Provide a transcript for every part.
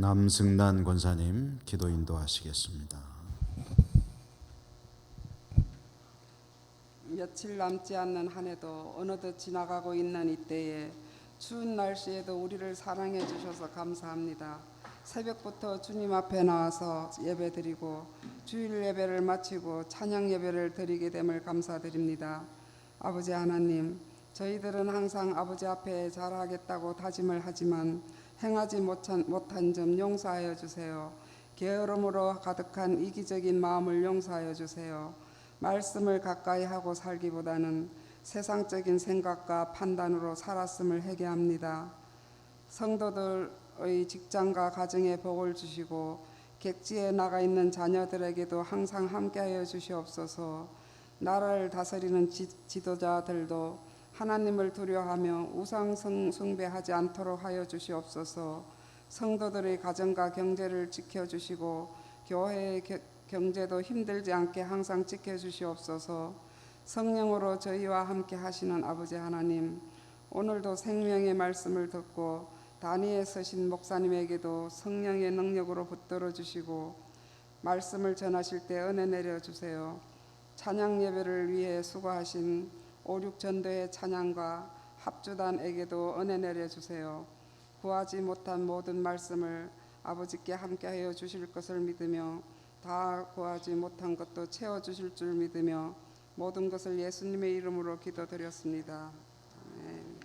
남승란 권사님 기도 인도하시겠습니다. 며칠 남지 않는 한 해도 어느덧 지나가고 있는 이때에 추운 날씨에도 우리를 사랑해 주셔서 감사합니다. 새벽부터 주님 앞에 나와서 예배드리고 주일 예배를 마치고 찬양 예배를 드리게 됨을 감사드립니다. 아버지 하나님, 저희들은 항상 아버지 앞에 잘하겠다고 다짐을 하지만 행하지 못한 점 용서하여 주세요. 게으름으로 가득한 이기적인 마음을 용서하여 주세요. 말씀을 가까이 하고 살기보다는 세상적인 생각과 판단으로 살았음을 회개합니다. 성도들의 직장과 가정에 복을 주시고 객지에 나가 있는 자녀들에게도 항상 함께하여 주시옵소서. 나라를 다스리는 지도자들도 하나님을 두려워하며 우상 숭배하지 않도록 하여 주시옵소서. 성도들의 가정과 경제를 지켜주시고 교회의 경제도 힘들지 않게 항상 지켜주시옵소서. 성령으로 저희와 함께 하시는 아버지 하나님, 오늘도 생명의 말씀을 듣고 단위에 서신 목사님에게도 성령의 능력으로 붙들어 주시고 말씀을 전하실 때 은혜 내려주세요. 찬양 예배를 위해 수고하신 5.6 전도의 찬양과 합주단에게도 은혜 내려주세요. 구하지 못한 모든 말씀을 아버지께 함께하여 주실 것을 믿으며 다 구하지 못한 것도 채워주실 줄 믿으며 모든 것을 예수님의 이름으로 기도드렸습니다. 아멘.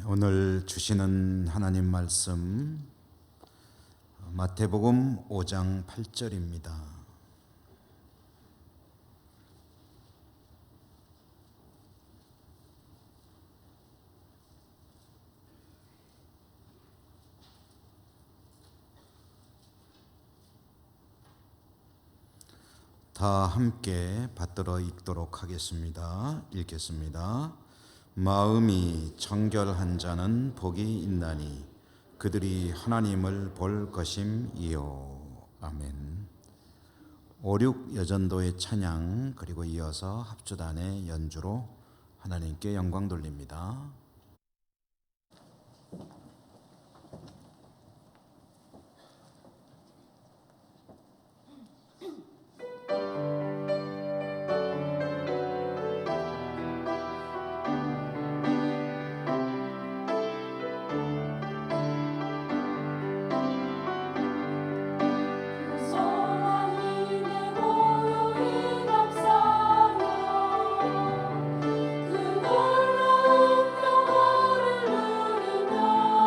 오늘 주시는 하나님 말씀 마태복음 5장 8절입니다. 다 함께 받들어 읽도록 하겠습니다. 읽겠습니다. 마음이 청결한 자는 복이 있나니 그들이 하나님을 볼 것임이요. 아멘. 5.6 여전도의 찬양 그리고 이어서 합주단의 연주로 하나님께 영광 돌립니다. 그걸로 영원을 누리며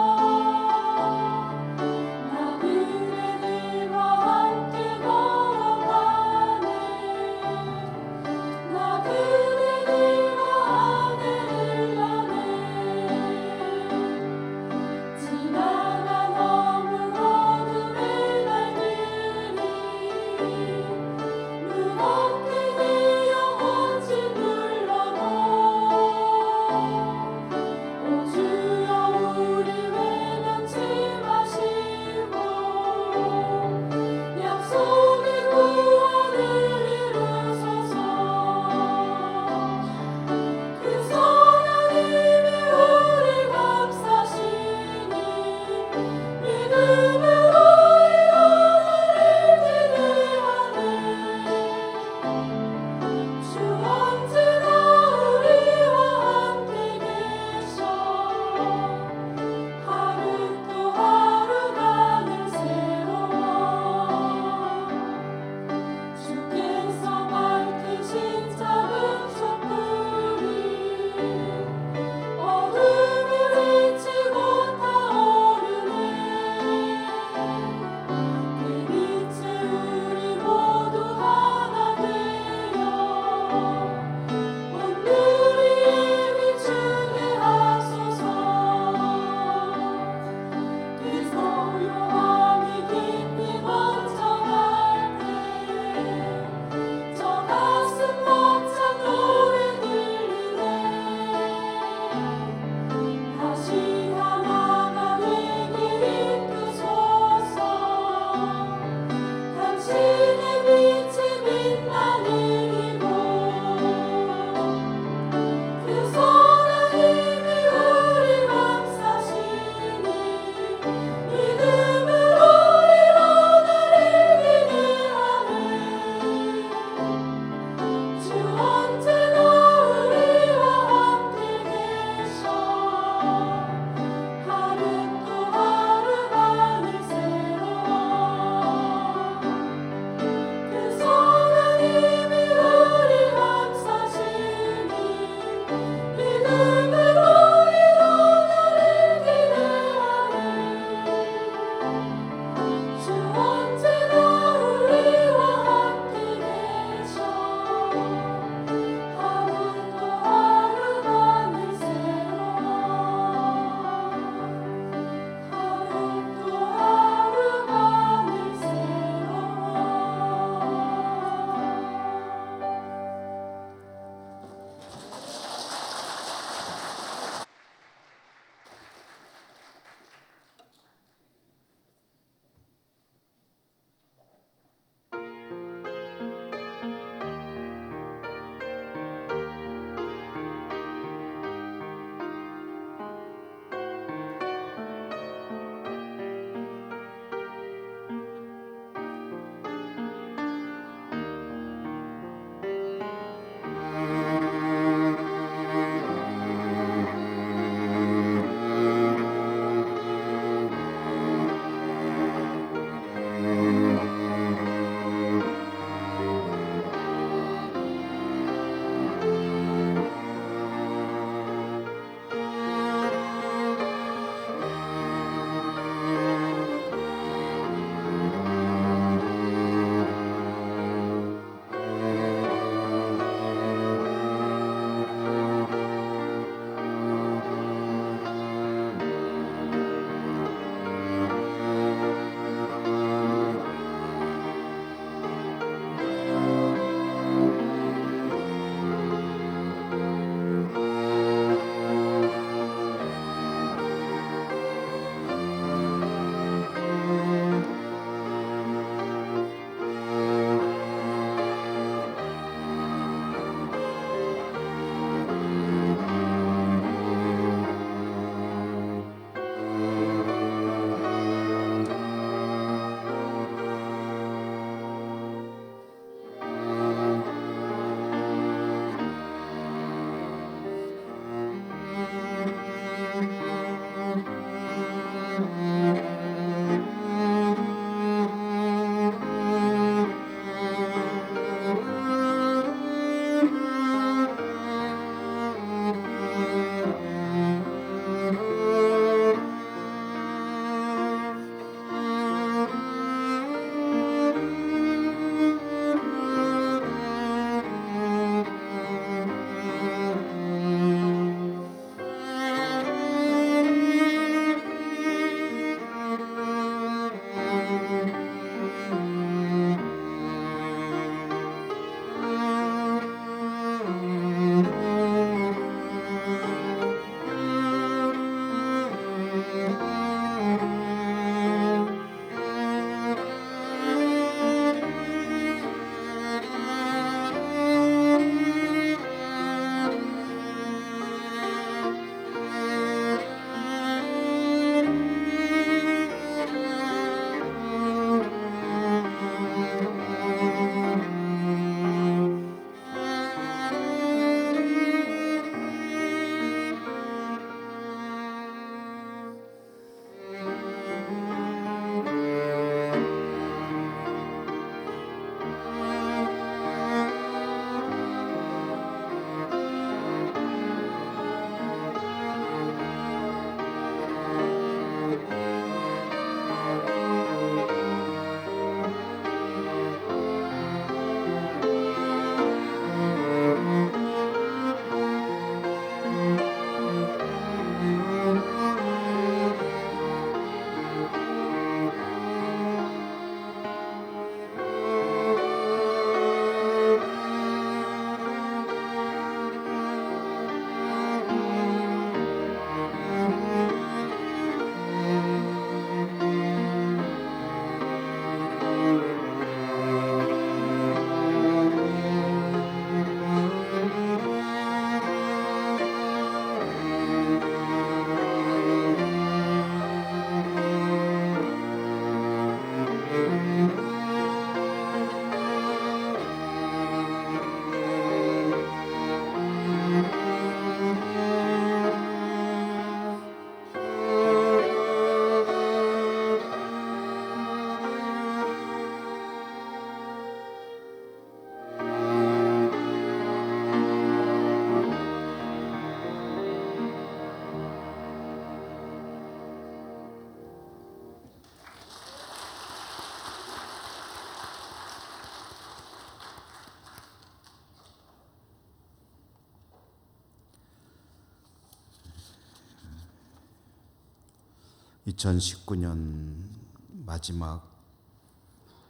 2019년 마지막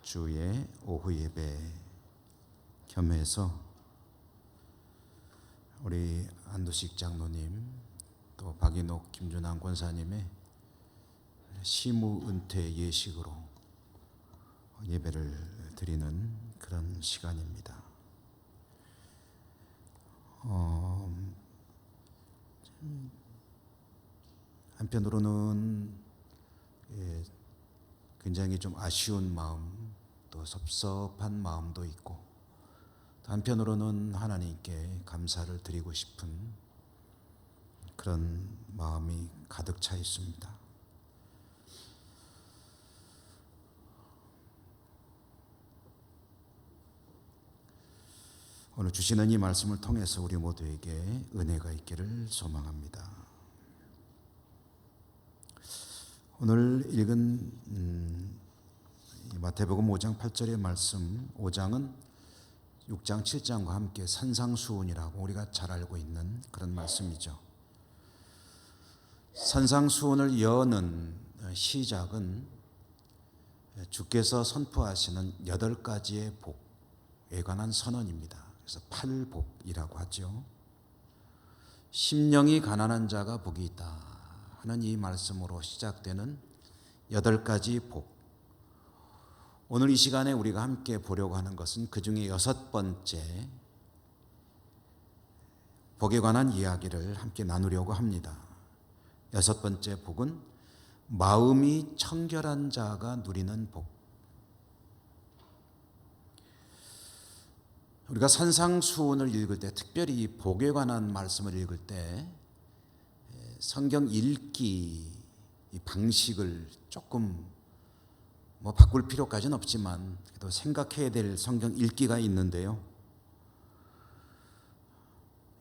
주의 오후 예배 겸해서 우리 안도식 장로님 또 박인옥 김준환 권사님의 시무 은퇴 예식으로 예배를 드리는 그런 시간입니다. 한편으로는 굉장히 좀 아쉬운 마음, 또 섭섭한 마음도 있고, 또 한편으로는 하나님께 감사를 드리고 싶은 그런 마음이 가득 차 있습니다. 오늘 주시는 이 말씀을 통해서 우리 모두에게 은혜가 있기를 소망합니다. 오늘 읽은 마태복음 5장 8절의 말씀, 5장은 6장 7장과 함께 산상수훈이라고 우리가 잘 알고 있는 그런 말씀이죠. 산상수훈을 여는 시작은 주께서 선포하시는 8가지의 복에 관한 선언입니다. 그래서 팔복이라고 하죠. 심령이 가난한 자가 복이 있다 하는 이 말씀으로 시작되는 8가지 복. 오늘 이 시간에 우리가 함께 보려고 하는 것은 그 중에 6번째 복에 관한 이야기를 함께 나누려고 합니다. 6번째 복은 마음이 청결한 자가 누리는 복. 우리가 산상수훈을 읽을 때, 특별히 복에 관한 말씀을 읽을 때 성경 읽기 방식을 조금 바꿀 필요까지는 없지만 그래도 생각해야 될 성경 읽기가 있는데요.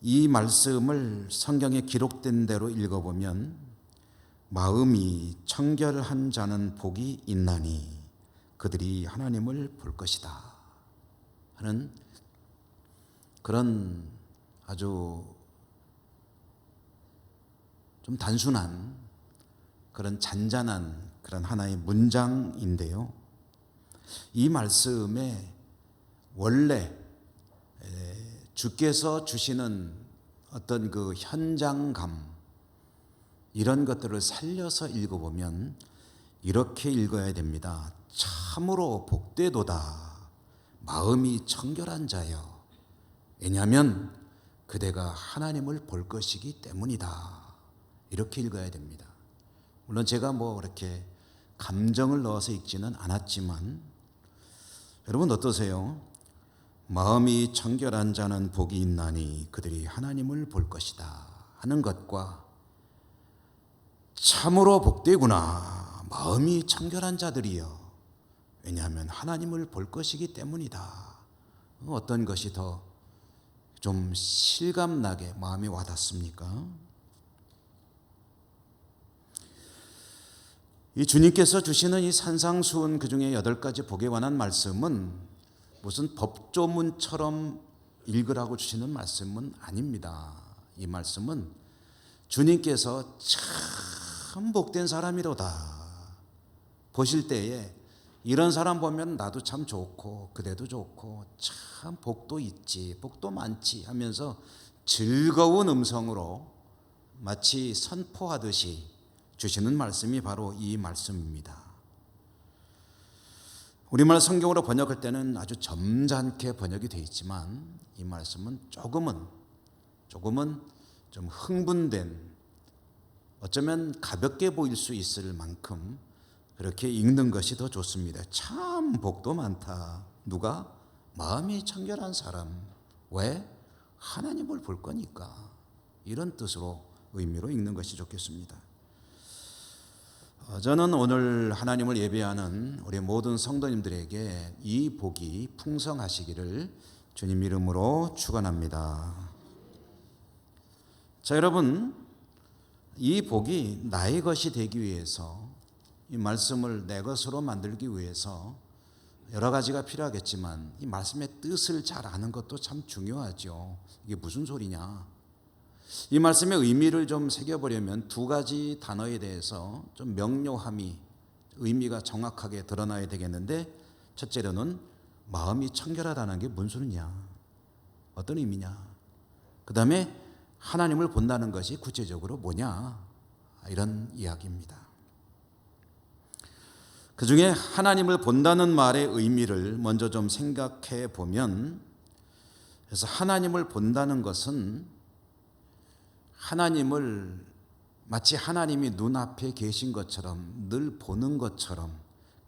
이 말씀을 성경에 기록된 대로 읽어보면 마음이 청결한 자는 복이 있나니 그들이 하나님을 볼 것이다 하는 그런 아주 좀 단순한 그런 잔잔한 그런 하나의 문장인데요. 이 말씀에 원래 주께서 주시는 어떤 그 현장감, 이런 것들을 살려서 읽어보면 이렇게 읽어야 됩니다. 참으로 복되도다 마음이 청결한 자여, 왜냐하면 그대가 하나님을 볼 것이기 때문이다. 이렇게 읽어야 됩니다. 물론 제가 그렇게 감정을 넣어서 읽지는 않았지만, 여러분 어떠세요? 마음이 청결한 자는 복이 있나니 그들이 하나님을 볼 것이다 하는 것과 참으로 복되구나 마음이 청결한 자들이여, 왜냐하면 하나님을 볼 것이기 때문이다, 어떤 것이 더 좀 실감나게 마음이 와닿습니까? 이 주님께서 주시는 이 산상수훈 그 중에 8가지 복에 관한 말씀은 무슨 법조문처럼 읽으라고 주시는 말씀은 아닙니다. 이 말씀은 주님께서 참 복된 사람이로다, 보실 때에 이런 사람 보면 나도 참 좋고 그대도 좋고 참 복도 있지 복도 많지 하면서 즐거운 음성으로 마치 선포하듯이 주시는 말씀이 바로 이 말씀입니다. 우리말 성경으로 번역할 때는 아주 점잖게 번역이 되어 있지만 이 말씀은 조금은 좀 흥분된, 어쩌면 가볍게 보일 수 있을 만큼 그렇게 읽는 것이 더 좋습니다. 참 복도 많다. 누가? 마음이 청결한 사람. 왜? 하나님을 볼 거니까. 이런 뜻으로, 의미로 읽는 것이 좋겠습니다. 저는 오늘 하나님을 예배하는 우리 모든 성도님들에게 이 복이 풍성하시기를 주님 이름으로 축원합니다. 자, 여러분, 이 복이 나의 것이 되기 위해서, 이 말씀을 내 것으로 만들기 위해서 여러 가지가 필요하겠지만 이 말씀의 뜻을 잘 아는 것도 참 중요하죠. 이게 무슨 소리냐? 이 말씀의 의미를 좀 새겨보려면 두 가지 단어에 대해서 좀 명료함이 의미가 정확하게 드러나야 되겠는데, 첫째로는 마음이 청결하다는 게 뭔 소리냐, 어떤 의미냐, 그 다음에 하나님을 본다는 것이 구체적으로 뭐냐, 이런 이야기입니다. 그 중에 하나님을 본다는 말의 의미를 먼저 좀 생각해 보면, 그래서 하나님을 본다는 것은 하나님을 마치 하나님이 눈앞에 계신 것처럼 늘 보는 것처럼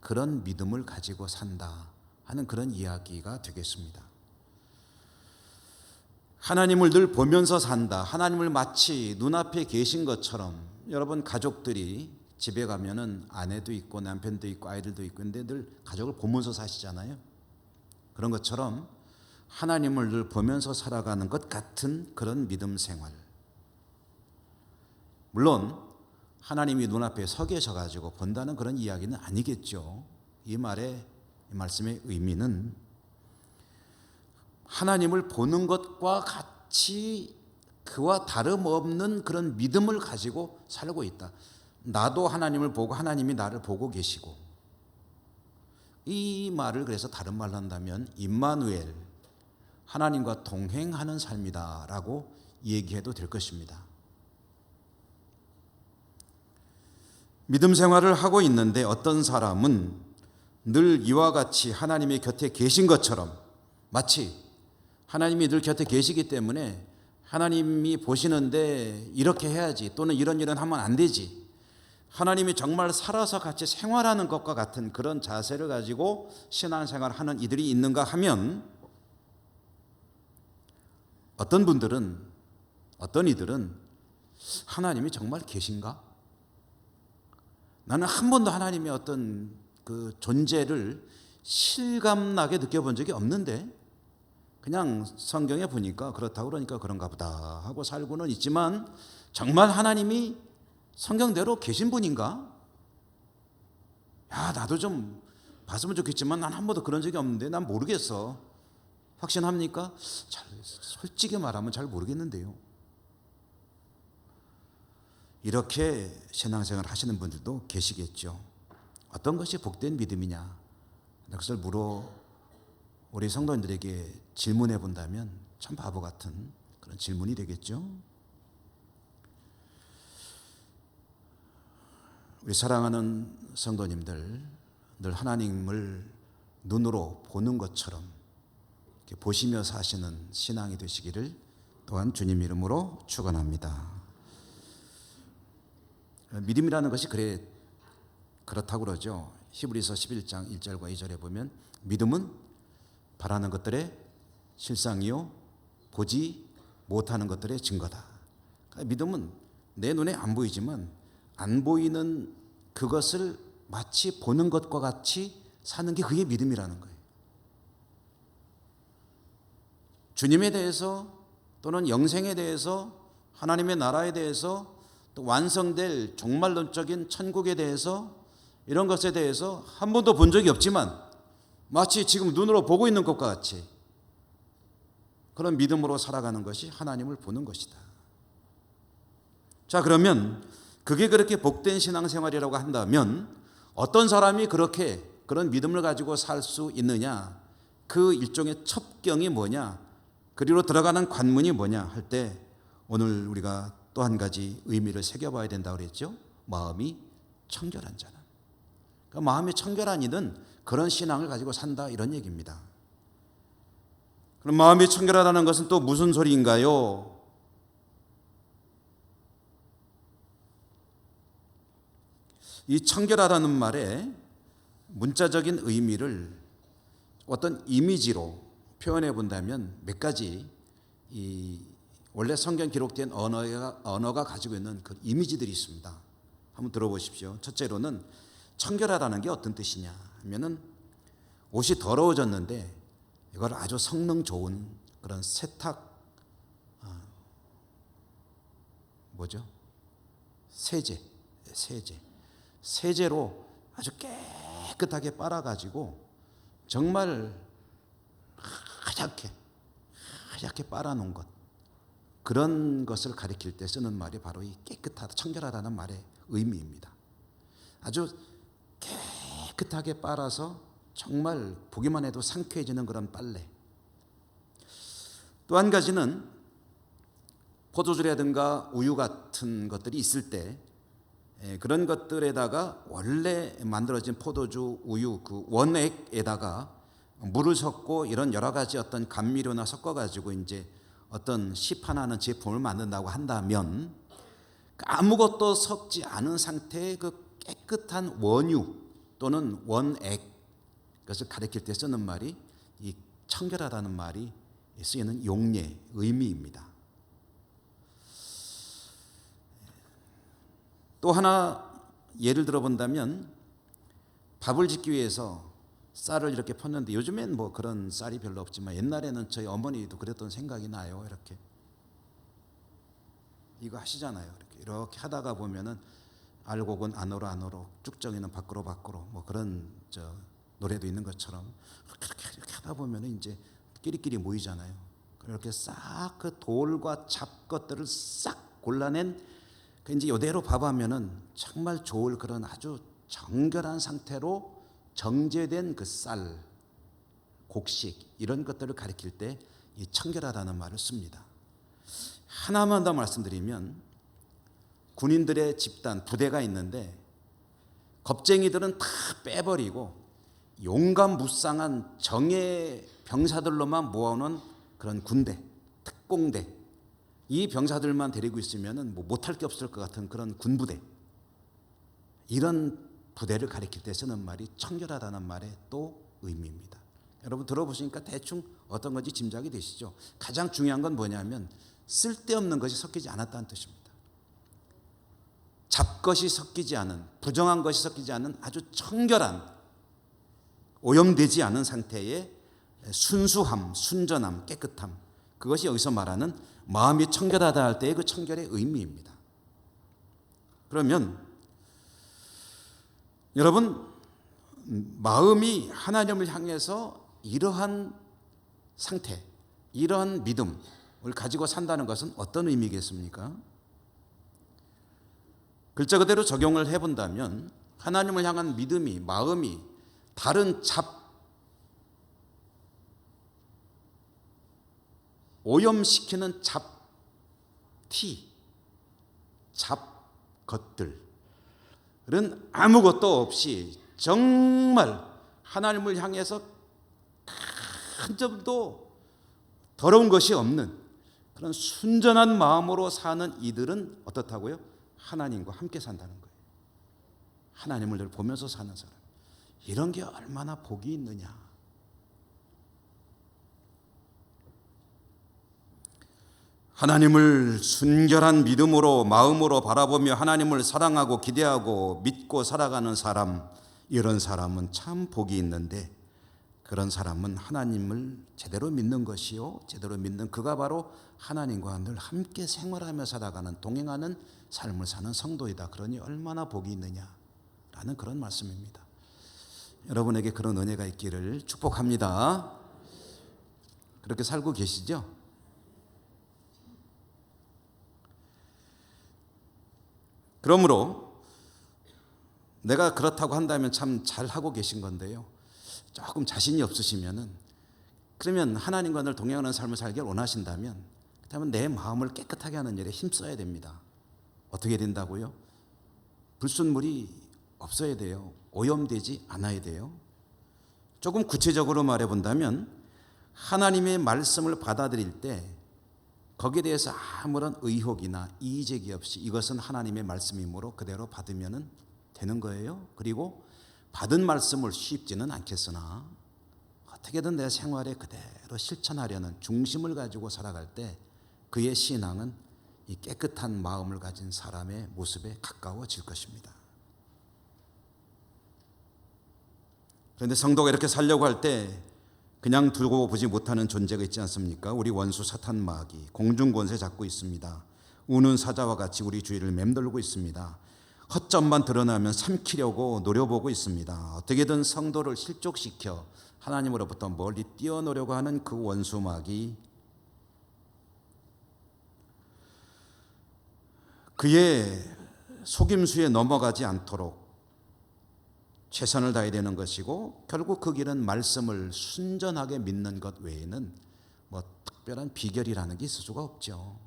그런 믿음을 가지고 산다 하는 그런 이야기가 되겠습니다. 하나님을 늘 보면서 산다, 하나님을 마치 눈앞에 계신 것처럼. 여러분, 가족들이 집에 가면은 아내도 있고 남편도 있고 아이들도 있고 근데 늘 가족을 보면서 사시잖아요. 그런 것처럼 하나님을 늘 보면서 살아가는 것 같은 그런 믿음 생활. 물론 하나님이 눈앞에 서 계셔가지고 본다는 그런 이야기는 아니겠죠. 이 말씀의 의미는 하나님을 보는 것과 같이 그와 다름없는 그런 믿음을 가지고 살고 있다. 나도 하나님을 보고 하나님이 나를 보고 계시고. 이 말을 그래서 다른 말로 한다면 임마누엘, 하나님과 동행하는 삶이다라고 얘기해도 될 것입니다. 믿음 생활을 하고 있는데 어떤 사람은 늘 이와 같이 하나님의 곁에 계신 것처럼, 마치 하나님이 늘 곁에 계시기 때문에 하나님이 보시는데 이렇게 해야지, 또는 이런 일은 하면 안 되지, 하나님이 정말 살아서 같이 생활하는 것과 같은 그런 자세를 가지고 신앙생활을 하는 이들이 있는가 하면, 어떤 분들은, 어떤 이들은 하나님이 정말 계신가? 나는 한 번도 하나님의 어떤 그 존재를 실감나게 느껴본 적이 없는데 그냥 성경에 보니까 그렇다고 그러니까 그런가 보다 하고 살고는 있지만, 정말 하나님이 성경대로 계신 분인가? 야, 나도 좀 봤으면 좋겠지만 난 한 번도 그런 적이 없는데 난 모르겠어. 확신합니까? 솔직히 말하면 잘 모르겠는데요. 이렇게 신앙생활 하시는 분들도 계시겠죠. 어떤 것이 복된 믿음이냐, 그것을 우리 성도님들에게 질문해 본다면 참 바보 같은 그런 질문이 되겠죠. 우리 사랑하는 성도님들, 늘 하나님을 눈으로 보는 것처럼 이렇게 보시며 사시는 신앙이 되시기를 또한 주님 이름으로 축원합니다. 믿음이라는 것이 그렇다고 그러죠. 히브리서 11장 1절과 2절에 보면 믿음은 바라는 것들의 실상이요 보지 못하는 것들의 증거다. 그러니까 믿음은 내 눈에 안 보이지만 안 보이는 그것을 마치 보는 것과 같이 사는 게 그게 믿음이라는 거예요. 주님에 대해서 또는 영생에 대해서, 하나님의 나라에 대해서, 또 완성될 종말론적인 천국에 대해서, 이런 것에 대해서 한 번도 본 적이 없지만 마치 지금 눈으로 보고 있는 것과 같이 그런 믿음으로 살아가는 것이 하나님을 보는 것이다. 자, 그러면 그게 그렇게 복된 신앙생활이라고 한다면 어떤 사람이 그런 믿음을 가지고 살 수 있느냐, 그 일종의 첩경이 뭐냐, 그리로 들어가는 관문이 뭐냐 할 때 오늘 우리가 또 한 가지 의미를 새겨봐야 된다고 그랬죠. 마음이 청결한 자는. 그러니까 마음이 청결한 이는 그런 신앙을 가지고 산다, 이런 얘기입니다. 그럼 마음이 청결하다는 것은 또 무슨 소리인가요? 이 청결하다는 말의 문자적인 의미를 어떤 이미지로 표현해 본다면 몇 가지 원래 성경 기록된 언어가 가지고 있는 그 이미지들이 있습니다. 한번 들어보십시오. 첫째로는 청결하다는 게 어떤 뜻이냐 하면은 옷이 더러워졌는데 이걸 아주 성능 좋은 그런 세제로 아주 깨끗하게 빨아가지고 정말 하얗게 빨아놓은 것, 그런 것을 가리킬 때 쓰는 말이 바로 이 깨끗하다, 청결하다는 말의 의미입니다. 아주 깨끗하게 빨아서 정말 보기만 해도 상쾌해지는 그런 빨래. 또 한 가지는 포도주라든가 우유 같은 것들이 있을 때 그런 것들에다가 원래 만들어진 포도주, 우유 그 원액에다가 물을 섞고 이런 여러 가지 어떤 감미료나 섞어가지고 이제 어떤 시판하는 제품을 만든다고 한다면 아무것도 섞지 않은 상태의 그 깨끗한 원유 또는 원액, 그것을 가리킬 때 쓰는 말이 이 청결하다는 말이 쓰이는 용례, 의미입니다. 또 하나 예를 들어 본다면 밥을 짓기 위해서 쌀을 이렇게 폈는데 요즘엔 뭐 그런 쌀이 별로 없지만 옛날에는 저희 어머니도 그랬던 생각이 나요. 이렇게 이거 하시잖아요. 이렇게 하다가 보면은 알곡은 안으로 안으로, 쭉정이는 밖으로 밖으로, 뭐 그런 노래도 있는 것처럼 이렇게 하다 보면은 이제 끼리끼리 모이잖아요. 그렇게 싹 그 돌과 잡것들을 싹 골라낸 그 이제 이대로 밥하면은 정말 좋을 그런 아주 정결한 상태로 정제된 그 쌀, 곡식 이런 것들을 가리킬 때 이 청결하다는 말을 씁니다. 하나만 더 말씀드리면 군인들의 집단, 부대가 있는데 겁쟁이들은 다 빼버리고 용감무쌍한 정예 병사들로만 모아놓은 그런 군대, 특공대, 이 병사들만 데리고 있으면 뭐 못할 게 없을 것 같은 그런 군부대, 이런 부대를 가리킬 때 쓰는 말이 청결하다는 말의 또 의미입니다. 여러분 들어보시니까 대충 어떤 건지 짐작이 되시죠? 가장 중요한 건 뭐냐면 쓸데없는 것이 섞이지 않았다는 뜻입니다. 잡것이 섞이지 않은, 부정한 것이 섞이지 않은 아주 청결한, 오염되지 않은 상태의 순수함, 순전함, 깨끗함, 그것이 여기서 말하는 마음이 청결하다 할 때의 그 청결의 의미입니다. 그러면 여러분, 마음이 하나님을 향해서 이러한 상태, 이러한 믿음을 가지고 산다는 것은 어떤 의미겠습니까? 글자 그대로 적용을 해본다면 하나님을 향한 믿음이, 마음이 다른 오염시키는 잡것들은 아무것도 없이 정말 하나님을 향해서 한 점도 더러운 것이 없는 그런 순전한 마음으로 사는 이들은 어떻다고요? 하나님과 함께 산다는 거예요. 하나님을 늘 보면서 사는 사람. 이런 게 얼마나 복이 있느냐. 하나님을 순결한 믿음으로, 마음으로 바라보며 하나님을 사랑하고 기대하고 믿고 살아가는 사람, 이런 사람은 참 복이 있는데, 그런 사람은 하나님을 제대로 믿는 것이요, 제대로 믿는 그가 바로 하나님과 늘 함께 생활하며 살아가는, 동행하는 삶을 사는 성도이다. 그러니 얼마나 복이 있느냐라는 그런 말씀입니다. 여러분에게 그런 은혜가 있기를 축복합니다. 그렇게 살고 계시죠? 그러므로 내가 그렇다고 한다면 참 잘하고 계신 건데요, 조금 자신이 없으시면은, 그러면 하나님과 늘 동행하는 삶을 살길 원하신다면, 그렇다면 내 마음을 깨끗하게 하는 일에 힘써야 됩니다. 어떻게 된다고요? 불순물이 없어야 돼요. 오염되지 않아야 돼요. 조금 구체적으로 말해본다면 하나님의 말씀을 받아들일 때 거기에 대해서 아무런 의혹이나 이의제기 없이 이것은 하나님의 말씀이므로 그대로 받으면 되는 거예요. 그리고 받은 말씀을 쉽지는 않겠으나 어떻게든 내 생활에 그대로 실천하려는 중심을 가지고 살아갈 때 그의 신앙은 이 깨끗한 마음을 가진 사람의 모습에 가까워질 것입니다. 그런데 성도가 이렇게 살려고 할 때 그냥 두고 보지 못하는 존재가 있지 않습니까? 우리 원수 사탄 마귀, 공중권세 잡고 있습니다. 우는 사자와 같이 우리 주위를 맴돌고 있습니다. 허점만 드러나면 삼키려고 노려보고 있습니다. 어떻게든 성도를 실족시켜 하나님으로부터 멀리 띄어놓으려고 하는 그 원수 마귀, 그의 속임수에 넘어가지 않도록 최선을 다해야 되는 것이고, 결국 그 길은 말씀을 순전하게 믿는 것 외에는 뭐 특별한 비결이라는 게 있을 수가 없죠.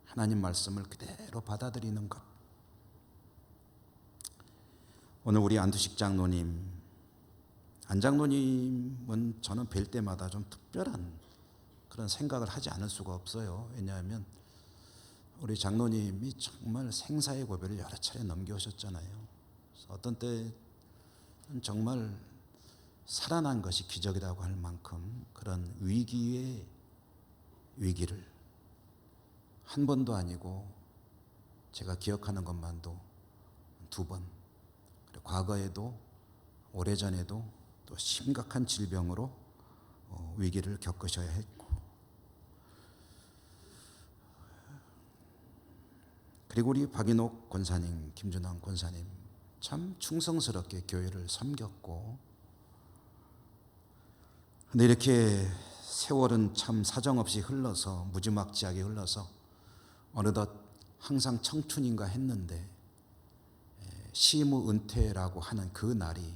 하나님 말씀을 그대로 받아들이는 것. 오늘 우리 안두식 장로님, 안 장로님은 저는 뵐 때마다 좀 특별한 그런 생각을 하지 않을 수가 없어요. 왜냐하면 우리 장로님이 정말 생사의 고비를 여러 차례 넘겨오셨잖아요. 어떤 때는 정말 살아난 것이 기적이라고 할 만큼 그런 위기의 위기를 한 번도 아니고 제가 기억하는 것만도 2번, 과거에도 오래전에도 또 심각한 질병으로 위기를 겪으셔야 했고, 그리고 우리 박인옥 권사님, 김준환 권사님 참 충성스럽게 교회를 섬겼고, 근데 이렇게 세월은 참 사정없이 흘러서 무지막지하게 흘러서 어느덧 항상 청춘인가 했는데 시무 은퇴라고 하는 그 날이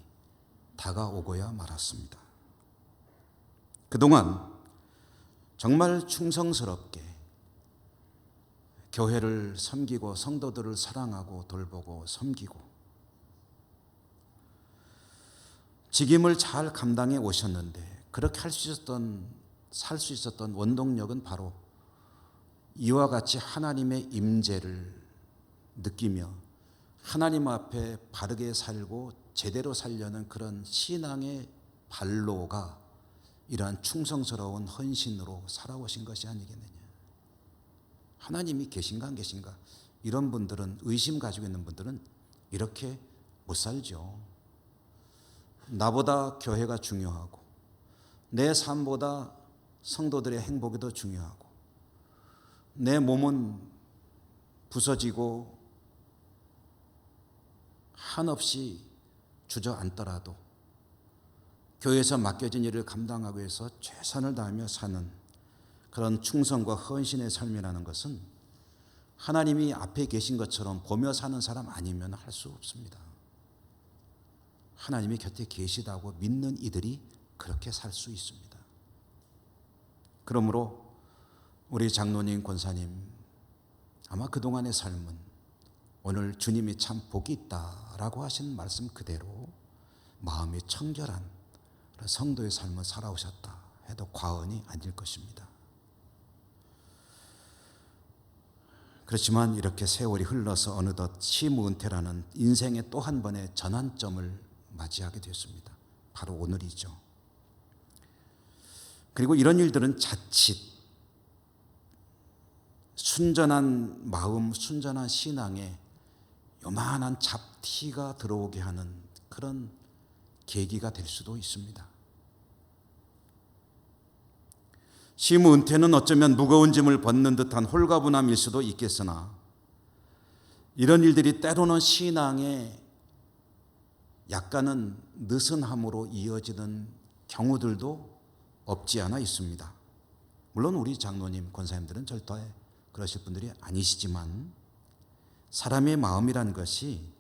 다가오고야 말았습니다. 그동안 정말 충성스럽게 교회를 섬기고 성도들을 사랑하고 돌보고 섬기고 직임을 잘 감당해 오셨는데, 그렇게 살 수 있었던 원동력은 바로 이와 같이 하나님의 임재를 느끼며 하나님 앞에 바르게 살고 제대로 살려는 그런 신앙의 발로가 이러한 충성스러운 헌신으로 살아오신 것이 아니겠느냐. 하나님이 계신가 안 계신가, 이런 분들은, 의심 가지고 있는 분들은 이렇게 못 살죠. 나보다 교회가 중요하고 내 삶보다 성도들의 행복이 더 중요하고 내 몸은 부서지고 한없이 주저앉더라도 교회에서 맡겨진 일을 감당하기 위해서 최선을 다하며 사는 그런 충성과 헌신의 삶이라는 것은 하나님이 앞에 계신 것처럼 보며 사는 사람 아니면 할 수 없습니다. 하나님이 곁에 계시다고 믿는 이들이 그렇게 살 수 있습니다. 그러므로 우리 장로님, 권사님, 아마 그동안의 삶은 오늘 주님이 참 복이 있다라고 하신 말씀 그대로 마음이 청결한 성도의 삶을 살아오셨다 해도 과언이 아닐 것입니다. 그렇지만 이렇게 세월이 흘러서 어느덧 시무은퇴라는 인생의 또 한 번의 전환점을 맞이하게 됐습니다. 바로 오늘이죠. 그리고 이런 일들은 자칫 순전한 마음, 순전한 신앙에 요만한 잡티가 들어오게 하는 그런 계기가 될 수도 있습니다. 시무은퇴는 어쩌면 무거운 짐을 벗는 듯한 홀가분함일 수도 있겠으나, 이런 일들이 때로는 신앙의 약간은 느슨함으로 이어지는 경우들도 없지 않아 있습니다. 물론 우리 장로님, 권사님들은 절대 그러실 분들이 아니시지만, 사람의 마음이라는 것이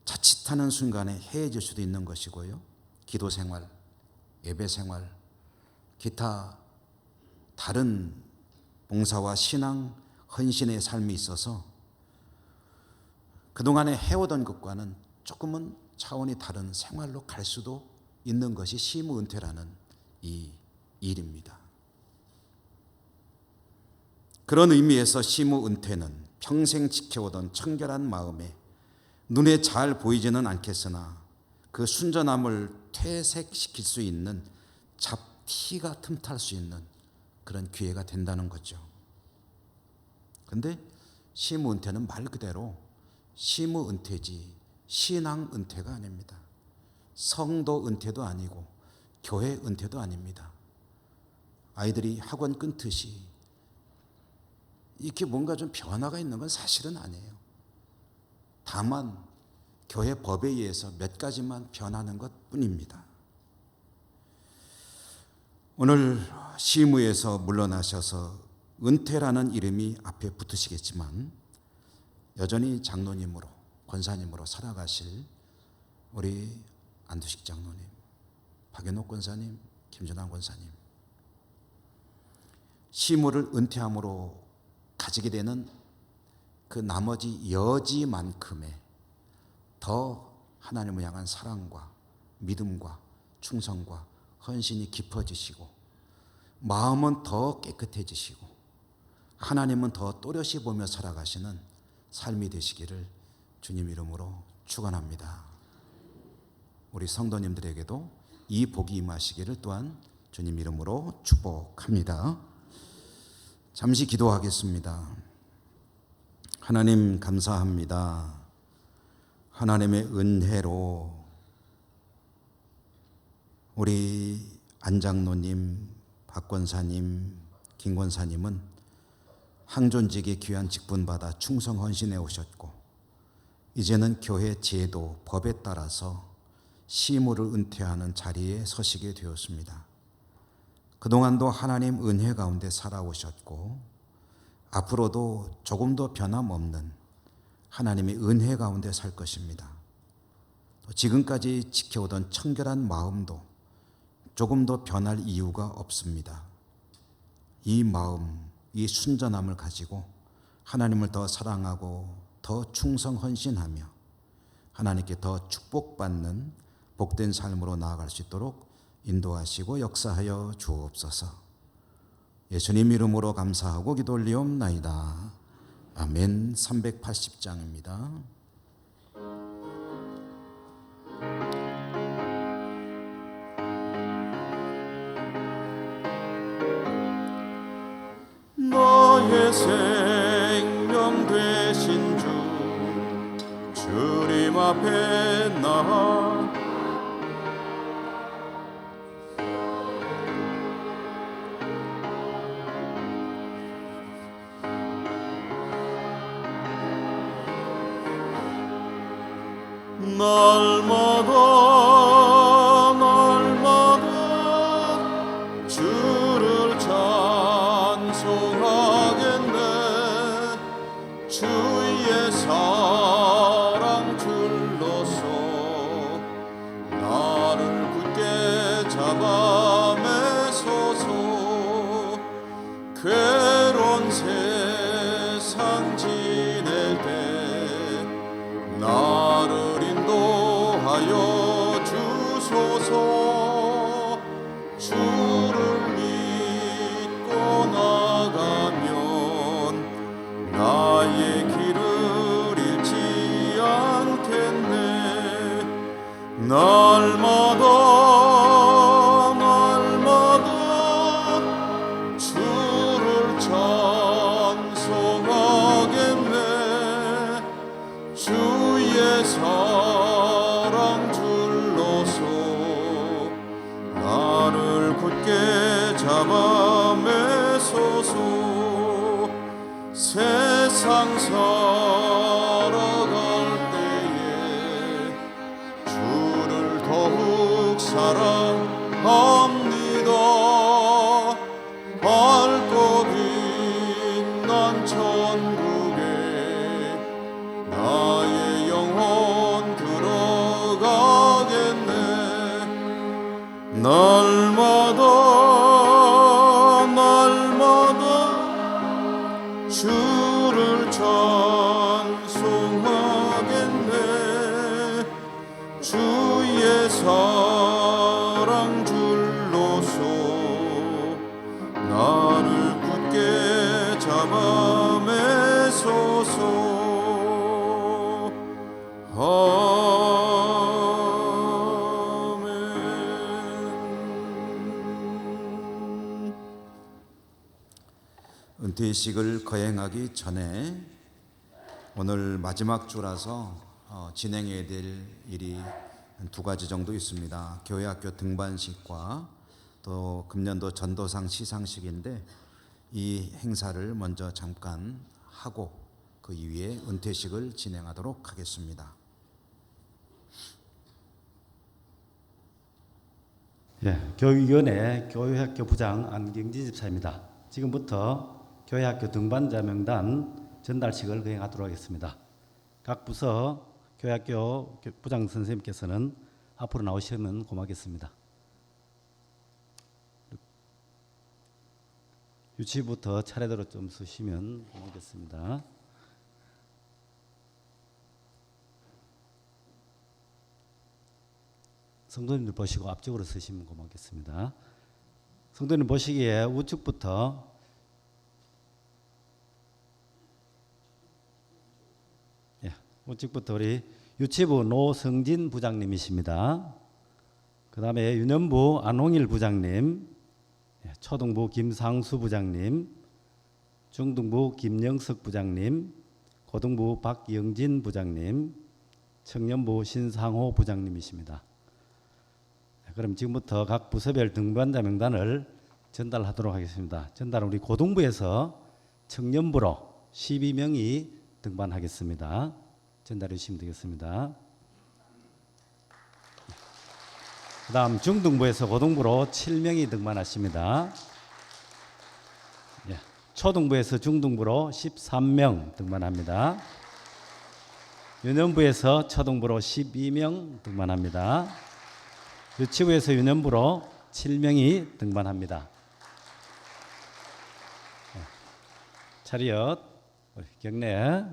자칫하는 순간에 해해질 수도 있는 것이고요. 기도 생활, 예배 생활, 기타 다른 봉사와 신앙, 헌신의 삶이 있어서 그동안에 해오던 것과는 조금은 차원이 다른 생활로 갈 수도 있는 것이 시무은퇴라는 이 일입니다. 그런 의미에서 시무은퇴는 평생 지켜오던 청결한 마음에 눈에 잘 보이지는 않겠으나 그 순전함을 퇴색시킬 수 있는 잡티가 틈탈 수 있는 그런 기회가 된다는 거죠. 그런데 시무은퇴는 말 그대로 시무은퇴지 신앙 은퇴가 아닙니다. 성도 은퇴도 아니고 교회 은퇴도 아닙니다. 아이들이 학원 끊듯이 이렇게 뭔가 좀 변화가 있는 건 사실은 아니에요. 다만 교회 법에 의해서 몇 가지만 변하는 것뿐입니다. 오늘 시무에서 물러나셔서 은퇴라는 이름이 앞에 붙으시겠지만, 여전히 장로님으로 권사님으로 살아가실 우리 안두식 장로님, 박연옥 권사님, 김준환 권사님, 시무를 은퇴함으로 가지게 되는 그 나머지 여지만큼의 더 하나님을 향한 사랑과 믿음과 충성과 헌신이 깊어지시고 마음은 더 깨끗해지시고 하나님은 더 또렷이 보며 살아가시는 삶이 되시기를 주님 이름으로 축원합니다. 우리 성도님들에게도 이 복이 임하시기를 또한 주님 이름으로 축복합니다. 잠시 기도하겠습니다. 하나님 감사합니다. 하나님의 은혜로 우리 안장로님, 박권사님, 김권사님은 항존직의 귀한 직분 받아 충성 헌신해 오셨고 이제는 교회 제도, 법에 따라서 시무를 은퇴하는 자리에 서시게 되었습니다. 그동안도 하나님 은혜 가운데 살아오셨고 앞으로도 조금 더 변함없는 하나님의 은혜 가운데 살 것입니다. 지금까지 지켜오던 청결한 마음도 조금 더 변할 이유가 없습니다. 이 마음, 이 순전함을 가지고 하나님을 더 사랑하고 더 충성 헌신하며 하나님께 더 축복받는 복된 삶으로 나아갈 수 있도록 인도하시고 역사하여 주옵소서. 예수님 이름으로 감사하고 기도 올리옵나이다. 아멘. 380장입니다. 나의 생명 되신 주 주님 앞에 나 날마다 주를 찬송하겠네. 주의 사랑 줄로서 나를 굳게 잡아 매소서. 괴로운 세상 지낼 때 나를 인도하여 주소서. 주를 믿고 나가면 나의 길을 잃지 않겠네. 날마다 주를 찬송하겠네. 주의 사랑 줄로서 나를 굳게 잡아 매소서. 세상 살아갈 때에 주를 더욱 사랑합니다. 밝고 빛난 천국에 나의 영혼 들어가겠네. 날마다 주를 찬송하겠네. 주의 사랑 줄로서 나를 굳게 잡아 매소서. 아멘. 은퇴식을 거행하기 전에 오늘 마지막 주라서 진행해야 될 일이 한 2가지 정도 있습니다. 교회학교 등반식과 또 금년도 전도상 시상식인데 이 행사를 먼저 잠깐 하고 그 이후에 은퇴식을 진행하도록 하겠습니다. 교육위원회 교회학교 부장 안경진 집사입니다. 지금부터 교회학교 등반자 명단 전달식을 거행하도록 하겠습니다. 각 부서 교회학교 부장 선생님께서는 앞으로 나오시면 고맙겠습니다. 유치부터 차례대로 좀 쓰시면 고맙겠습니다. 성도님들 보시고 앞쪽으로 서시면 고맙겠습니다. 성도님 보시기에 우측부터 우측부터 우리 유치부 노성진 부장님이십니다. 그 다음에 유년부 안홍일 부장님, 초등부 김상수 부장님, 중등부 김영석 부장님, 고등부 박영진 부장님, 청년부 신상호 부장님이십니다. 그럼 지금부터 각 부서별 등반자 명단을 전달하도록 하겠습니다. 전달은 우리 고등부에서 청년부로 12명이 등반하겠습니다. 전달해 주시면 되겠습니다. 그 다음 중등부에서 고등부로 7명이 등반하십니다. 초등부에서 중등부로 13명 등반합니다. 유년부에서 초등부로 12명 등반합니다. 유치부에서 유년부로 7명이 등반합니다. 차렷 경례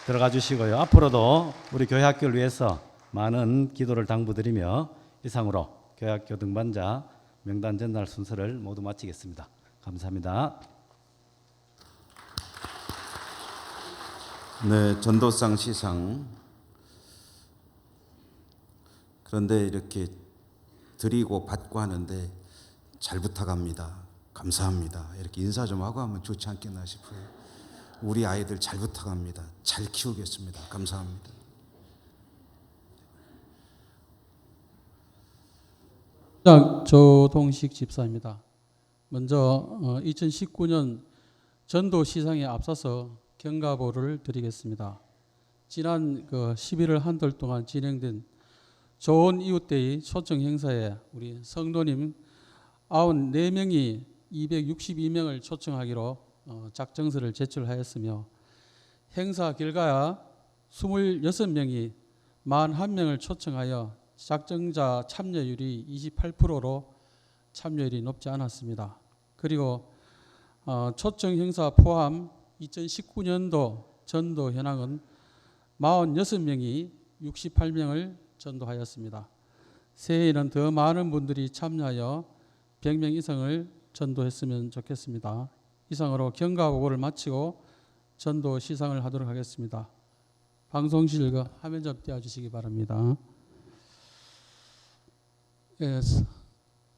들어가 주시고요. 앞으로도 우리 교회학교를 위해서 많은 기도를 당부드리며 이상으로 교회학교 등반자 명단 전달 순서를 모두 마치겠습니다. 감사합니다. 네, 전도상 시상. 그런데 이렇게 드리고 받고 하는데 잘 부탁합니다. 감사합니다. 이렇게 인사 좀 하고 하면 좋지 않겠나 싶어요. 우리 아이들 잘 부탁합니다. 잘 키우겠습니다. 감사합니다. 조동식 집사입니다. 먼저 2019년 전도 시상에 앞서서 경가보를 드리겠습니다. 지난 11월 한 달 동안 진행된 좋은 이웃데이 초청 행사에 우리 성도님 94명이 262명을 초청하기로 작정서를 제출하였으며 행사 결과야 26명이 41명을 초청하여 작정자 참여율이 28%로 참여율이 높지 않았습니다. 그리고 초청 행사 포함 2019년도 전도 현황은 46명이 68명을 전도하였습니다. 새해에는 더 많은 분들이 참여하여 100명 이상을 전도했으면 좋겠습니다. 이상으로 경가보고를 마치고 전도 시상을 하도록 하겠습니다. 방송실 화면 좀 띄워주시기 바랍니다.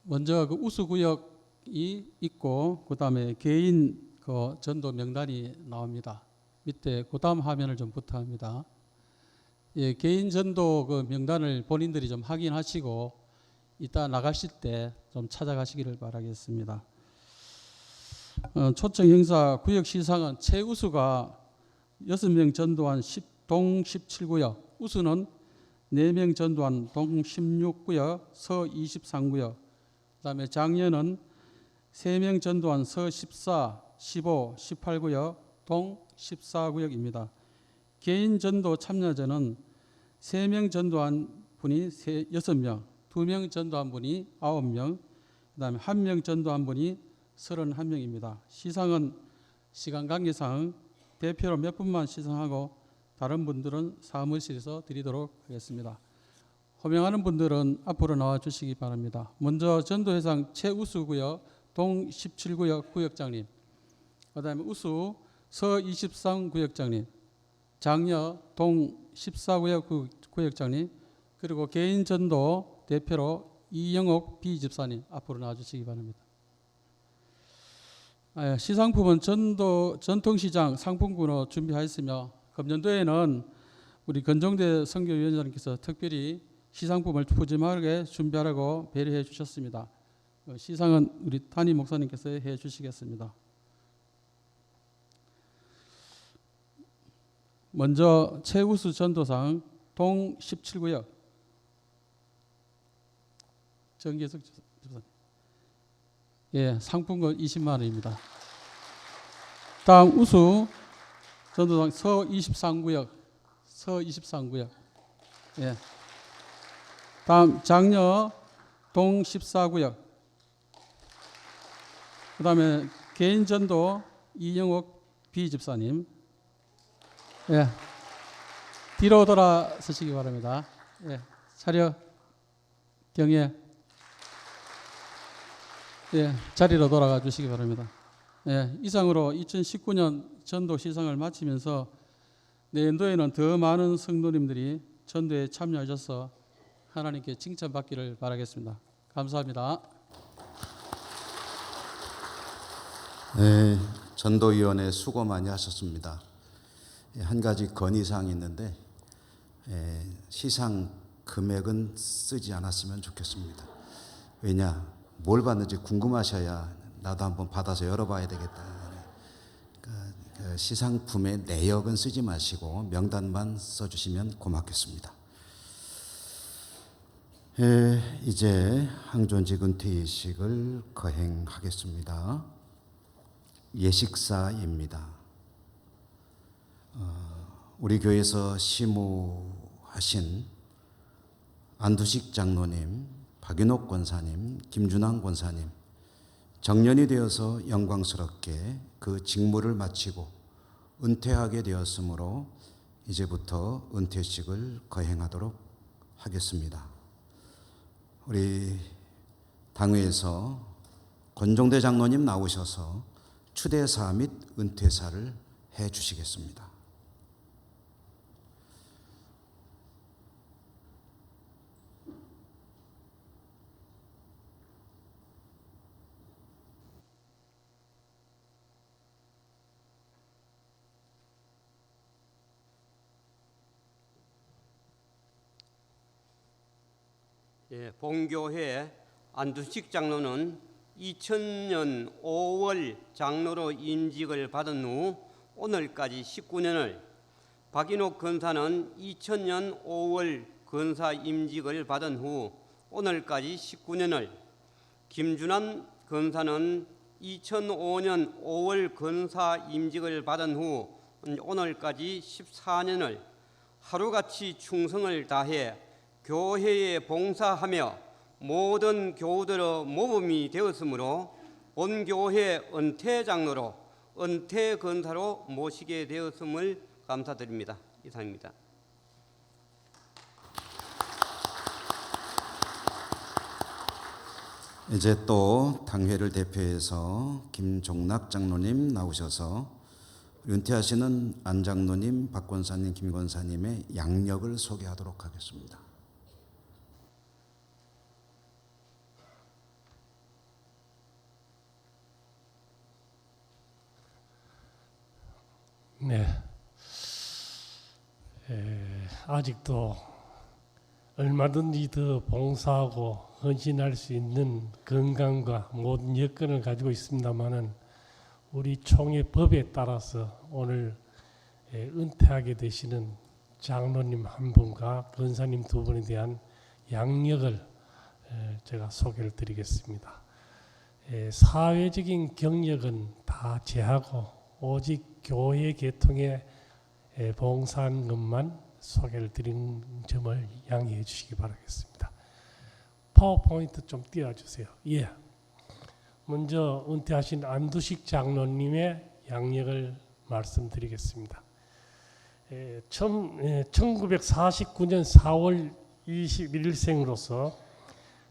먼저 우수구역이 있고 그 다음에 개인 전도 명단이 나옵니다. 밑에 그 다음 화면을 좀 부탁합니다. 개인 전도 명단을 본인들이 좀 확인하시고 이따 나가실 때 좀 찾아가시기를 바라겠습니다. 초청 행사 구역 시상은 최우수가 6명 전도한 동 17구역, 우수는 4명 전도한 동 16구역, 서 23구역, 그 다음에 장년은 3명 전도한 서 14, 15, 18구역, 동 14구역입니다. 개인 전도 참여자는 3명 전도한 분이 6명, 2명 전도한 분이 9명, 그 다음에 1명 전도한 분이 31명입니다. 시상은 시간 관계상 대표로 몇 분만 시상하고 다른 분들은 사무실에서 드리도록 하겠습니다. 호명하는 분들은 앞으로 나와 주시기 바랍니다. 먼저 전도회상 최우수구역 동 17구역 구역장님, 그 다음에 우수 서 23구역장님, 장녀 동 14구역 구역장님, 그리고 개인 전도 대표로 이영옥 비집사님 앞으로 나와주시기 바랍니다. 시상품은 전통시장 상품군으로 준비하였으며 금년도에는 우리 건종대 선교위원장님께서 특별히 시상품을 푸짐하게 준비하라고 배려해 주셨습니다. 시상은 우리 담임 목사님께서 해 주시겠습니다. 먼저 최우수 전도상 동 17구역 정계석 집사님. 상품권 20만 원입니다. 다음 우수 전도당 서 23구역, 서 23구역. 예. 다음 장녀 동 14구역. 그다음에 개인 전도 이영옥 비집사님. 예. 뒤로 돌아서시기 바랍니다. 예. 차려 경례. 예. 자리로 돌아가 주시기 바랍니다. 예. 이상으로 2019년 전도 시상을 마치면서 내년도에는 더 많은 성도님들이 전도에 참여하셔서 하나님께 칭찬받기를 바라겠습니다. 감사합니다. 네, 전도위원회 수고 많이 하셨습니다. 한 가지 건의사항이 있는데 시상 금액은 쓰지 않았으면 좋겠습니다. 왜냐, 뭘 받는지 궁금하셔야 나도 한번 받아서 열어봐야 되겠다. 그 시상품의 내역은 쓰지 마시고 명단만 써주시면 고맙겠습니다. 이제 항존직 은퇴의식을 거행하겠습니다. 예식사입니다. 우리 교회에서 시무하신 안두식 장로님, 박윤옥 권사님, 김준환 권사님 정년이 되어서 영광스럽게 그 직무를 마치고 은퇴하게 되었으므로 이제부터 은퇴식을 거행하도록 하겠습니다. 우리 당회에서 권종대 장로님 나오셔서 추대사 및 은퇴사를 해 주시겠습니다. 예, 본교회 안두식 장로는 2000년 5월 장로로 임직을 받은 후 오늘까지 19년을, 박인옥 권사는 2000년 5월 권사 임직을 받은 후 오늘까지 19년을, 김준환 권사는 2005년 5월 권사 임직을 받은 후 오늘까지 14년을 하루같이 충성을 다해 교회에 봉사하며 모든 교우들의 모범이 되었으므로 본교회 은퇴장로로 은퇴건사로 모시게 되었음을 감사드립니다. 이상입니다. 이제 또 당회를 대표해서 김종락 장로님 나오셔서 은퇴하시는 안 장로님, 박 권사님, 김 권사님의 양력을 소개하도록 하겠습니다. 네. 아직도 얼마든지 더 봉사하고 헌신할 수 있는 건강과 모든 여건을 가지고 있습니다마는 우리 총회 법에 따라서 오늘 은퇴하게 되시는 장로님 한 분과 권사님 두 분에 대한 양력을 제가 소개를 드리겠습니다. 사회적인 경력은 다 제하고 오직 교회 개통에 봉사한 것만 소개를 드리는 점을 양해해 주시기 바라겠습니다. 파워포인트 좀 띄워주세요. 예. 먼저 은퇴하신 안두식 장로님의 양력을 말씀드리겠습니다. 1949년 4월 21일생으로서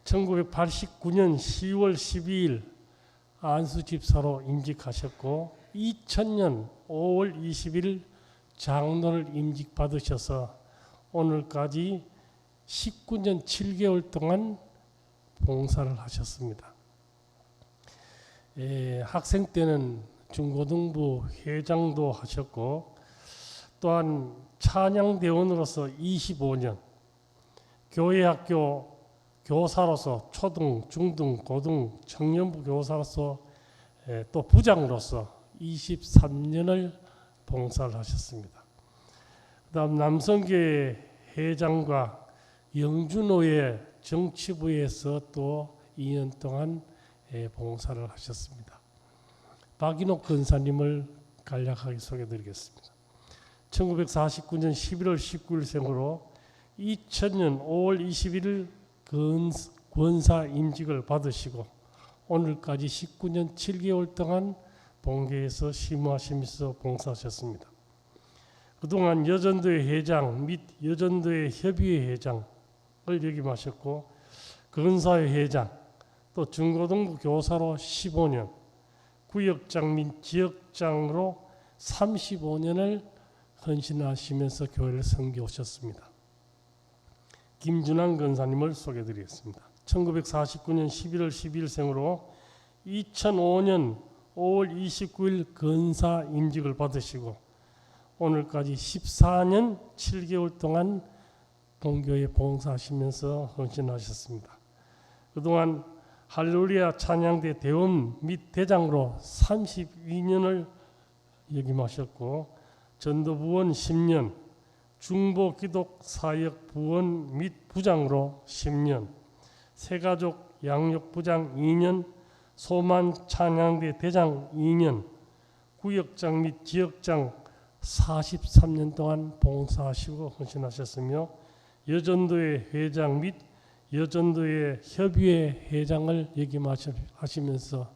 1989년 10월 12일 안수집사로 임직하셨고 2000년 5월 20일 장로를 임직받으셔서 오늘까지 19년 7개월 동안 봉사를 하셨습니다. 학생 때는 중고등부 회장도 하셨고 또한 찬양대원으로서 25년, 교회학교 교사로서 초등, 중등, 고등, 청년부 교사로서 또 부장으로서 23년을 봉사를 하셨습니다. 그다음 남성교회 회장과 영준호회 정치부에서 또 2년 동안 봉사를 하셨습니다. 박인옥 권사님을 간략하게 소개드리겠습니다. 1949년 11월 19일생으로 2000년 5월 21일 권사 임직을 받으시고 오늘까지 19년 7개월 동안 본교에서 심호하시면서 봉사하셨습니다. 그동안 여전도회 회장 및 여전도회 협의회 회장을 역임하셨고 근사회 회장 또 중고등부 교사로 15년 구역장 및 지역장으로 35년을 헌신하시면서 교회를 섬겨오셨습니다. 김준환 권사님을 소개드리겠습니다. 1949년 11월 12일생으로 2005년 5월 29일 권사 임직을 받으시고 오늘까지 14년 7개월 동안 본교에 봉사하시면서 헌신하셨습니다. 그동안 할렐루야 찬양대 대원 및 대장으로 32년을 역임하셨고 전도부원 10년, 중보기독사역 부원 및 부장으로 10년, 새가족 양육부장 2년, 소만 찬양대 대장 2년, 구역장 및 지역장 43년 동안 봉사하시고 헌신하셨으며 여전도회 회장 및 여전도회 협의회 회장을 역임하시면서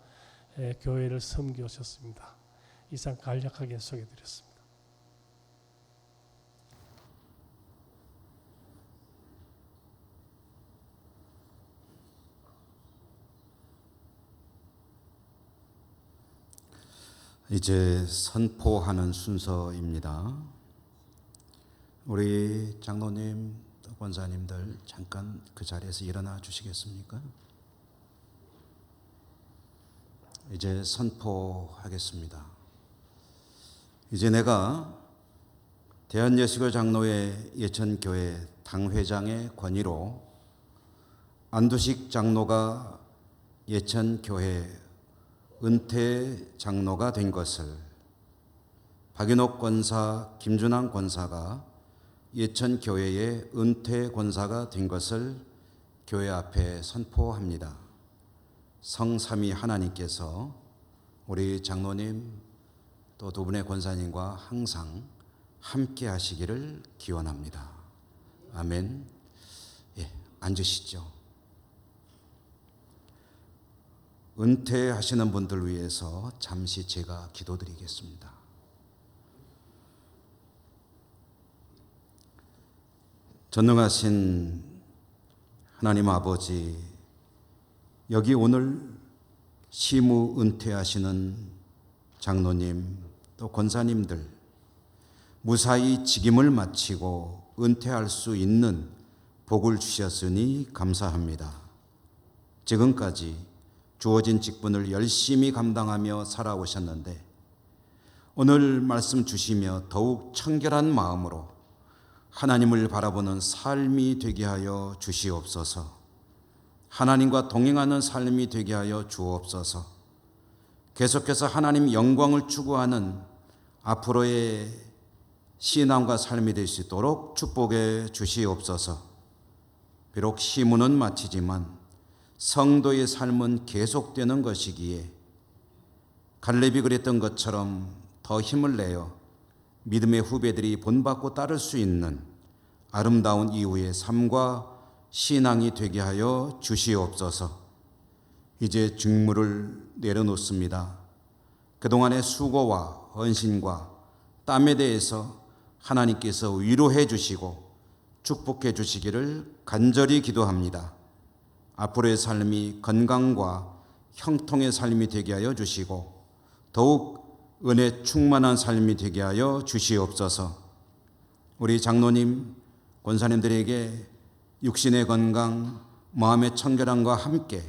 교회를 섬기셨습니다. 이상 간략하게 소개드렸습니다. 이제 선포하는 순서입니다. 우리 장로님, 권사님들 잠깐 그 자리에서 일어나 주시겠습니까? 이제 선포하겠습니다. 이제 내가 대한예수교 장로회 예천교회 당회장의 권위로 안두식 장로가 예천교회 은퇴 장로가 된 것을, 박윤옥 권사, 김준환 권사가 예천교회의 은퇴 권사가 된 것을 교회 앞에 선포합니다. 성삼위 하나님께서 우리 장로님 또 두 분의 권사님과 항상 함께 하시기를 기원합니다. 아멘. 예, 앉으시죠. 은퇴하시는 분들 위해서 잠시 제가 기도드리겠습니다. 전능하신 하나님 아버지, 여기 오늘 시무 은퇴하시는 장로님 또 권사님들 무사히 직임을 마치고 은퇴할 수 있는 복을 주셨으니 감사합니다. 지금까지 주어진 직분을 열심히 감당하며 살아오셨는데 오늘 말씀 주시며 더욱 청결한 마음으로 하나님을 바라보는 삶이 되게 하여 주시옵소서. 하나님과 동행하는 삶이 되게 하여 주옵소서. 계속해서 하나님 영광을 추구하는 앞으로의 신앙과 삶이 될 수 있도록 축복해 주시옵소서. 비록 시무는 마치지만 성도의 삶은 계속되는 것이기에 갈렙이 그랬던 것처럼 더 힘을 내어 믿음의 후배들이 본받고 따를 수 있는 아름다운 이후의 삶과 신앙이 되게 하여 주시옵소서. 이제 직무를 내려놓습니다. 그동안의 수고와 헌신과 땀에 대해서 하나님께서 위로해 주시고 축복해 주시기를 간절히 기도합니다. 앞으로의 삶이 건강과 형통의 삶이 되게 하여 주시고 더욱 은혜 충만한 삶이 되게 하여 주시옵소서. 우리 장로님, 권사님들에게 육신의 건강, 마음의 청결함과 함께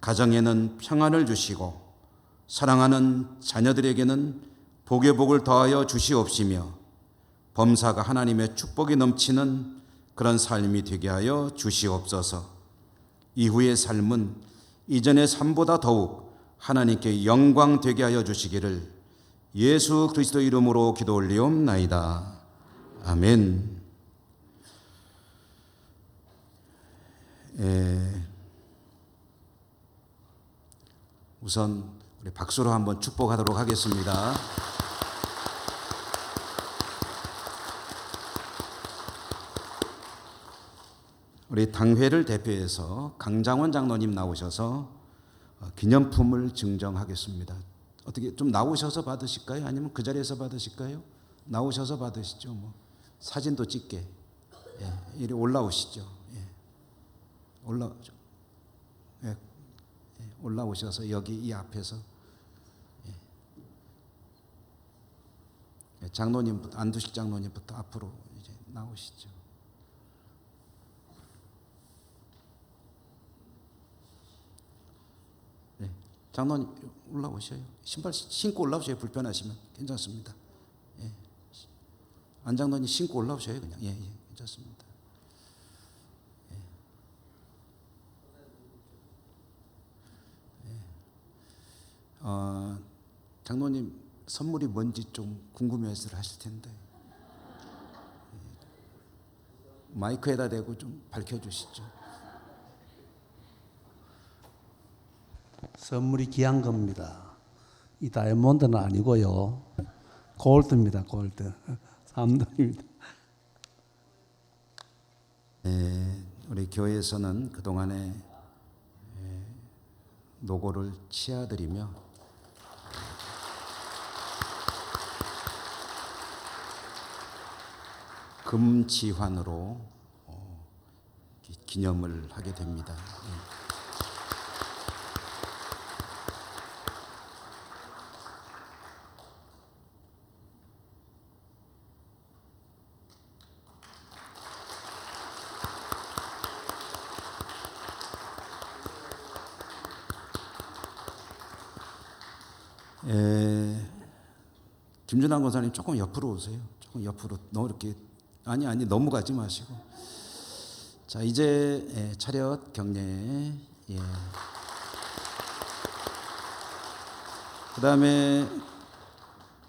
가정에는 평안을 주시고 사랑하는 자녀들에게는 복의 복을 더하여 주시옵시며 범사가 하나님의 축복이 넘치는 그런 삶이 되게 하여 주시옵소서. 이후의 삶은 이전의 삶보다 더욱 하나님께 영광 되게 하여 주시기를 예수 그리스도 이름으로 기도 올리옵나이다. 아멘. 우선 우리 박수로 한번 축복하도록 하겠습니다. 우리 당회를 대표해서 강장원 장로님 나오셔서 기념품을 증정하겠습니다. 어떻게 좀 나오셔서 받으실까요? 아니면 그 자리에서 받으실까요? 나오셔서 받으시죠. 뭐 사진도 찍게. 예, 이리 올라오시죠. 예. 올라오셔서 여기 이 앞에서 장로님부터 안두식 장로님부터 앞으로 이제 나오시죠. 네, 장로님 올라오셔요. 신발 신고 올라오셔요. 불편하시면 괜찮습니다. 예. 안 장로님 신고 올라오셔요. 그냥 예, 괜찮습니다. 장로님 선물이 뭔지 좀 궁금해서 하실 텐데 마이크에다 대고 좀 밝혀주시죠. 선물이 귀한 겁니다. 이 다이아몬드는 아니고요. 골드입니다. 골드. 3등입니다. 우리 교회에서는 그동안에 노고를 치아드리며 금지환으로 기념을 하게 됩니다. 김준환 권사님 조금 옆으로 오세요. 조금 옆으로 너무 이렇게 아니 너무 가지 마시고. 자 이제 차렷 경례. 그다음에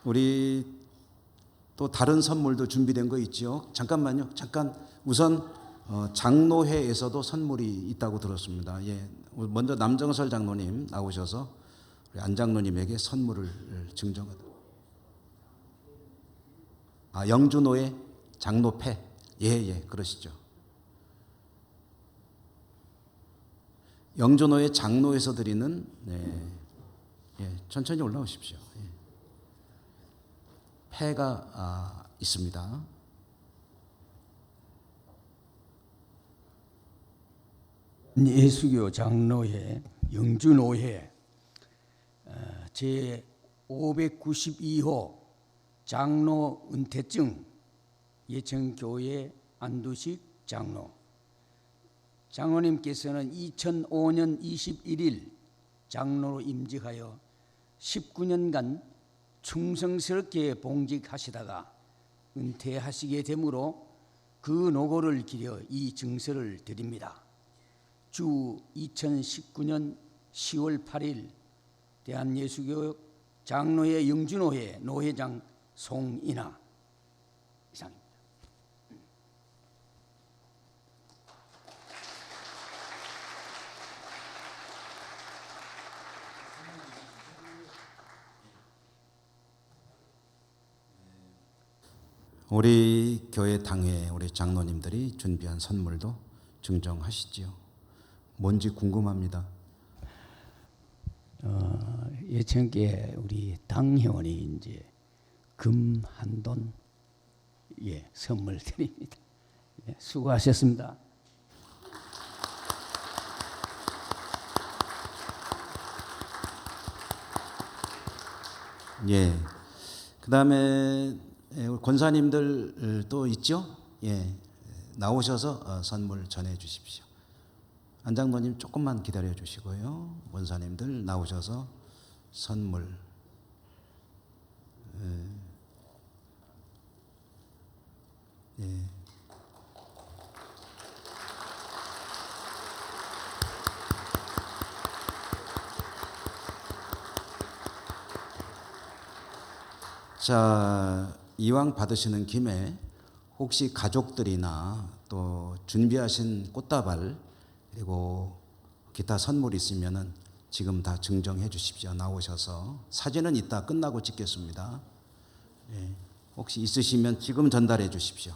우리 또 다른 선물도 준비된 거 있죠. 잠깐만요. 잠깐 우선 장로회에서도 선물이 있다고 들었습니다. 예, 먼저 남정설 장로님 나오셔서 우리 안 장로님에게 선물을 증정하도록. 영준호의 장로패. 예, 그러시죠. 영준호의 장로에서 드리는 천천히 올라오십시오. 패가 있습니다. 예수교 장로회 영준호회 제 592호 장로 은퇴증 예천교회 안두식 장로. 장로님께서는 2005년 21일 장로로 임직하여 19년간 충성스럽게 봉직하시다가 은퇴하시게 되므로 그 노고를 기려 이 증서를 드립니다. 주 2019년 10월 8일 대한예수교 장로회 영준호회 노회장 송인하 이상입니다. 우리 교회 당회 우리 장로님들이 준비한 선물도 증정하시지요. 뭔지 궁금합니다. 예천교회 우리 당회원이 이제 금 한 돈 선물 드립니다. 수고하셨습니다. 예. 그다음에 권사님들 또 있죠? 예. 나오셔서 선물 전해 주십시오. 안 장로님 조금만 기다려 주시고요. 권사님들 나오셔서 선물. 예. 자, 이왕 받으시는 김에 혹시 가족들이나 또 준비하신 꽃다발 그리고 기타 선물 있으면은 지금 다 증정해 주십시오. 나오셔서 사진은 이따 끝나고 찍겠습니다. 예, 혹시 있으시면 지금 전달해 주십시오.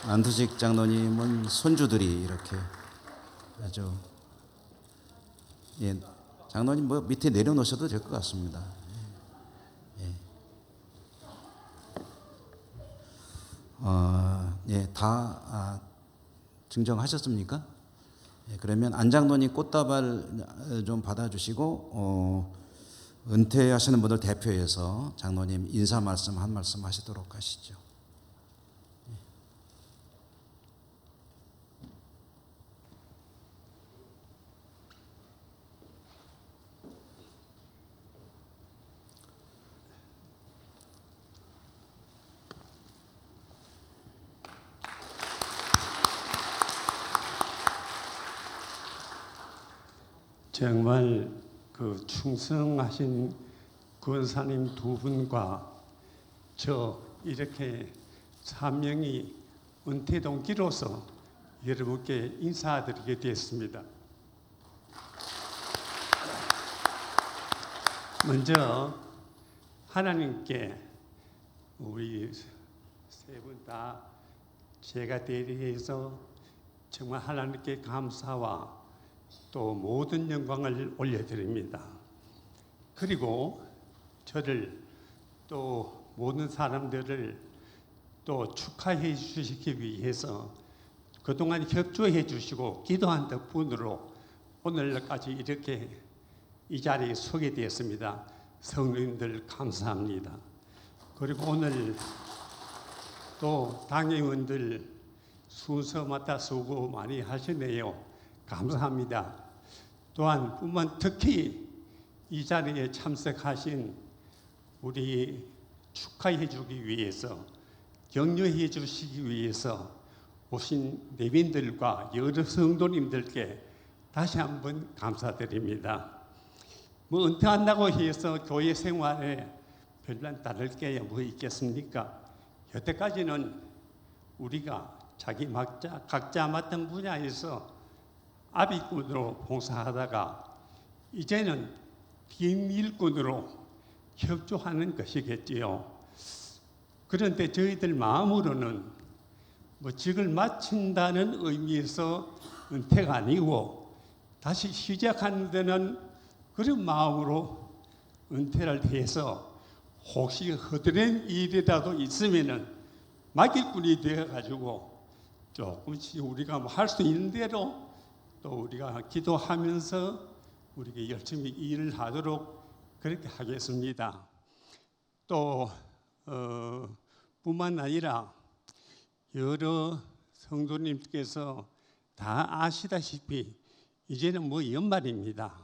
안두식 장로님은 손주들이 이렇게 아주 장로님 뭐 밑에 내려놓으셔도 될 것 같습니다. 다 증정하셨습니까? 그러면 안 장로님 꽃다발 좀 받아주시고 은퇴하시는 분들 대표해서 장로님 인사 말씀 한 말씀 하시도록 하시죠. 정말 그 충성하신 권사님 두 분과 저 이렇게 사명이 은퇴 동기로서 여러분께 인사드리게 됐습니다. 먼저 하나님께 우리 세 분 다 제가 대리해서 정말 하나님께 감사와 또 모든 영광을 올려드립니다. 그리고 저를 또 모든 사람들을 또 축하해 주시기 위해서 그동안 협조해 주시고 기도한 덕분으로 오늘까지 이렇게 이 자리에 서게 되었습니다. 성도님들 감사합니다. 그리고 오늘 또 당회의원들 순서마다 수고 많이 하시네요. 감사합니다. 또한 특히 이 자리에 참석하신 우리 축하해 주기 위해서 격려해 주시기 위해서 오신 내빈들과 여러 성도님들께 다시 한번 감사드립니다. 뭐 은퇴한다고 해서 교회 생활에 별반 다를 게 뭐 있겠습니까? 여태까지는 우리가 각자 맡은 분야에서 아비꾼으로 봉사하다가 이제는 뒷일꾼으로 협조하는 것이겠지요. 그런데 저희들 마음으로는 뭐 직을 마친다는 의미에서 은퇴가 아니고 다시 시작하는 데는 그런 마음으로 은퇴를 해서 혹시 허드렛 일이라도 있으면은 맡길꾼이 되어가지고 조금씩 우리가 할 수 있는 대로 또 우리가 기도하면서 우리가 열심히 일을 하도록 그렇게 하겠습니다. 또 뿐만 아니라 여러 성도님께서 다 아시다시피 이제는 뭐 연말입니다.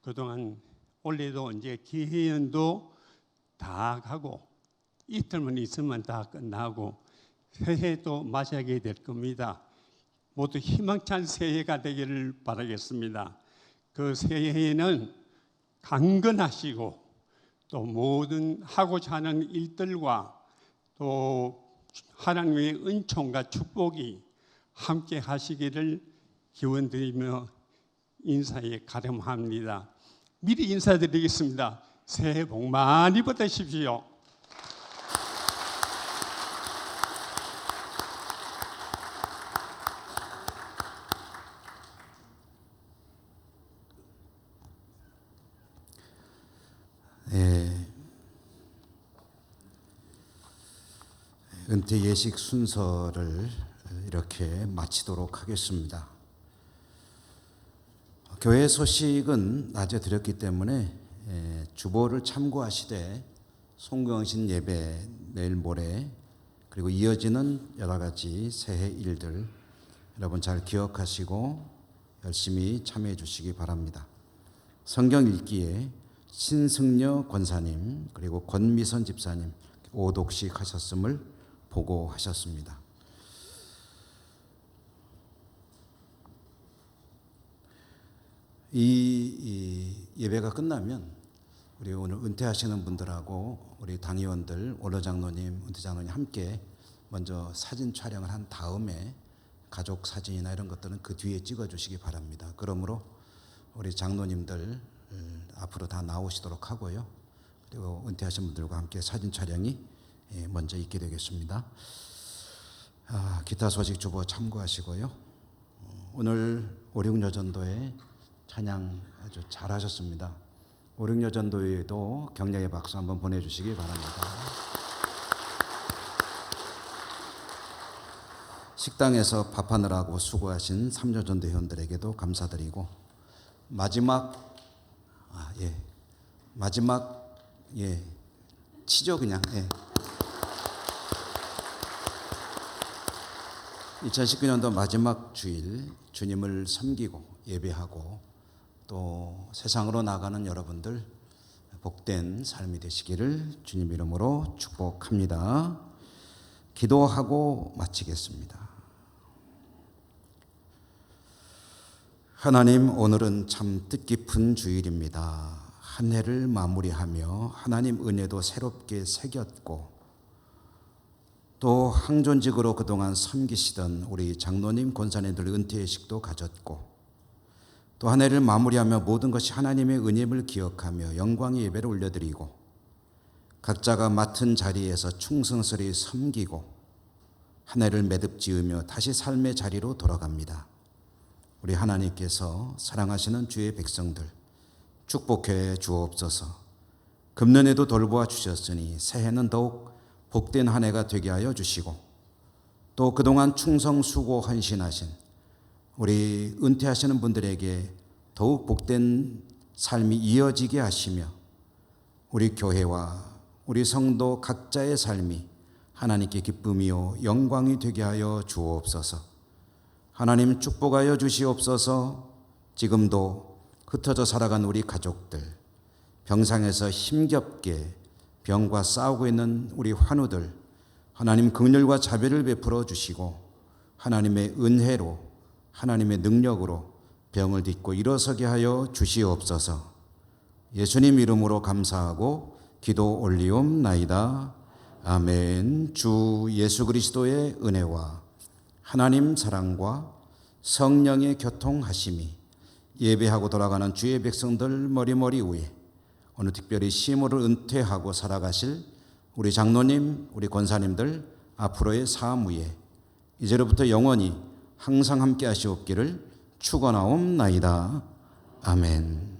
그동안 올해도 이제 기해연도 다 가고 이틀만 있으면 다 끝나고 새해도 맞이하게 될 겁니다. 모두 희망찬 새해가 되기를 바라겠습니다. 그 새해에는 강건하시고 또 모든 하고자 하는 일들과 또 하나님의 은총과 축복이 함께 하시기를 기원드리며 인사에 가름합니다. 미리 인사드리겠습니다. 새해 복 많이 받으십시오. 은퇴 예식 순서를 이렇게 마치도록 하겠습니다. 교회 소식은 낮에 드렸기 때문에 주보를 참고하시되 송구영신 예배 내일 모레 그리고 이어지는 여러 가지 새해 일들 여러분 잘 기억하시고 열심히 참여해 주시기 바랍니다. 성경 읽기에 신승려 권사님 그리고 권미선 집사님 오독식 하셨음을 보고하셨습니다. 이 예배가 끝나면 우리 오늘 은퇴하시는 분들하고 우리 당의원들, 오러 장로님, 은퇴 장로님 함께 먼저 사진 촬영을 한 다음에 가족 사진이나 이런 것들은 그 뒤에 찍어주시기 바랍니다. 그러므로 우리 장로님들 앞으로 다 나오시도록 하고요. 그리고 은퇴하신 분들과 함께 사진 촬영이 먼저 있게 되겠습니다. 기타 소식 주보 참고하시고요. 오늘 오륙여전도회 찬양 아주 잘하셨습니다. 오륙여전도회도 격려의 박수 한번 보내주시기 바랍니다. 식당에서 밥하느라고 수고하신 삼여전도 회원들에게도 감사드리고 마지막 치죠 그냥. 2019년도 마지막 주일 주님을 섬기고 예배하고 또 세상으로 나가는 여러분들 복된 삶이 되시기를 주님 이름으로 축복합니다. 기도하고 마치겠습니다. 하나님, 오늘은 참 뜻깊은 주일입니다. 한 해를 마무리하며 하나님 은혜도 새롭게 새겼고 또 항존직으로 그동안 섬기시던 우리 장로님, 권사님들 은퇴식도 가졌고 또 한 해를 마무리하며 모든 것이 하나님의 은혜임을 기억하며 영광의 예배를 올려드리고 각자가 맡은 자리에서 충성스레 섬기고 한 해를 매듭 지으며 다시 삶의 자리로 돌아갑니다. 우리 하나님께서 사랑하시는 주의 백성들 축복해 주옵소서. 금년에도 돌보아 주셨으니 새해는 더욱 복된 한 해가 되게 하여 주시고 또 그동안 충성 수고 헌신하신 우리 은퇴하시는 분들에게 더욱 복된 삶이 이어지게 하시며 우리 교회와 우리 성도 각자의 삶이 하나님께 기쁨이요 영광이 되게 하여 주옵소서. 하나님 축복하여 주시옵소서. 지금도 흩어져 살아간 우리 가족들, 병상에서 힘겹게 병과 싸우고 있는 우리 환우들 하나님 긍휼과 자비를 베풀어 주시고 하나님의 은혜로 하나님의 능력으로 병을 딛고 일어서게 하여 주시옵소서. 예수님 이름으로 감사하고 기도 올리옵나이다. 아멘. 주 예수 그리스도의 은혜와 하나님 사랑과 성령의 교통하심이 예배하고 돌아가는 주의 백성들 머리머리 위에 오늘 특별히 시모를 은퇴하고 살아가실 우리 장로님, 우리 권사님들 앞으로의 삶 위에 이제로부터 영원히 항상 함께 하시옵기를 축원하옵나이다. 아멘.